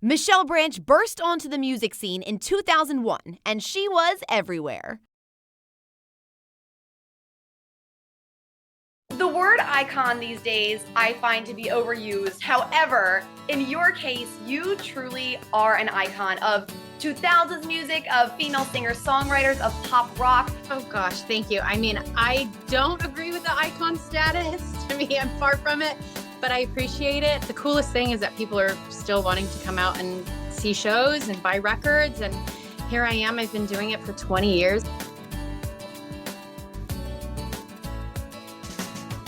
Michelle Branch burst onto the music scene in 2001, and she was everywhere. The word icon these days I find to be overused. However, in your case, you truly are an icon of 2000s music, of female singer-songwriters, of pop rock. Oh gosh, thank you. I mean, I don't agree with the icon status. To me, I'm far from it, but I appreciate it. The coolest thing is that people are still wanting to come out and see shows and buy records, and here I am. I've been doing it for 20 years.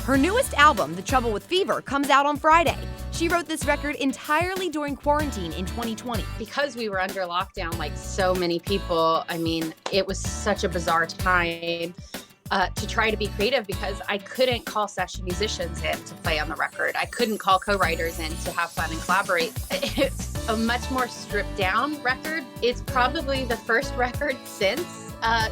Her newest album, The Trouble with Fever, comes out on Friday. She wrote this record entirely during quarantine in 2020. Because we were under lockdown, like so many people, I mean, it was such a bizarre time to try to be creative because I couldn't call session musicians in to play on the record. I couldn't call co-writers in to have fun and collaborate. It's a much more stripped down record. It's probably the first record since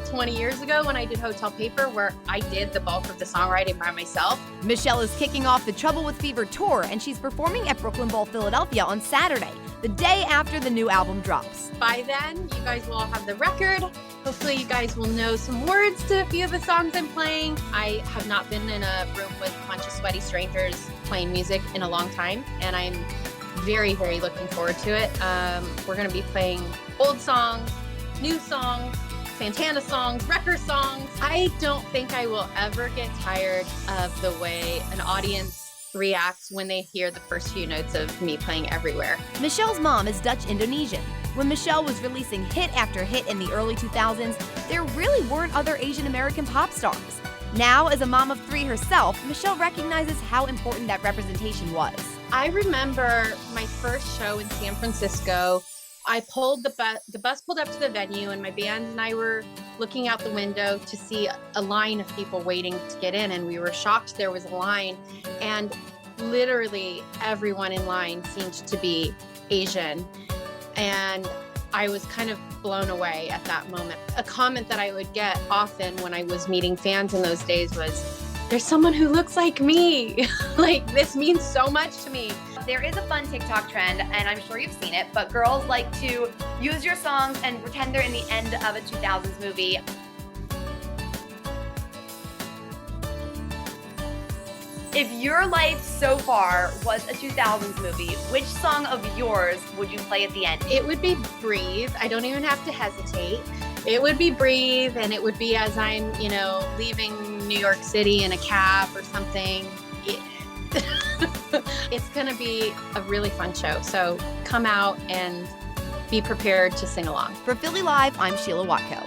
20 years ago when I did Hotel Paper, where I did the bulk of the songwriting by myself. Michelle is kicking off the Trouble with Fever tour, and she's performing at Brooklyn Bowl, Philadelphia on Saturday, the day after the new album drops. By then, you guys will all have the record. Hopefully you guys will know some words to a few of the songs I'm playing. I have not been in a room with a bunch of sweaty strangers playing music in a long time, and I'm very, very looking forward to it. We're going to be playing old songs, new songs, Santana songs, wrecker songs. I don't think I will ever get tired of the way an audience reacts when they hear the first few notes of me playing Everywhere. Michelle's mom is Dutch Indonesian. When Michelle was releasing hit after hit in the early 2000s, there really weren't other Asian American pop stars. Now, as a mom of 3 herself, Michelle recognizes how important that representation was. I remember my first show in San Francisco. I pulled the bus pulled up to the venue, and my band and I were looking out the window to see a line of people waiting to get in, and we were shocked there was a line, and literally everyone in line seemed to be Asian, and I was kind of blown away at that moment. A comment that I would get often when I was meeting fans in those days was, "There's someone who looks like me." Like, this means so much to me. There is a fun TikTok trend, and I'm sure you've seen it, but girls like to use your songs and pretend they're in the end of a 2000s movie. If your life so far was a 2000s movie, which song of yours would you play at the end? It would be Breathe. I don't even have to hesitate. It would be Breathe, and it would be as I'm, leaving New York City in a cab or something. It's going to be a really fun show. So come out and be prepared to sing along. For Philly Live, I'm Sheila Watko.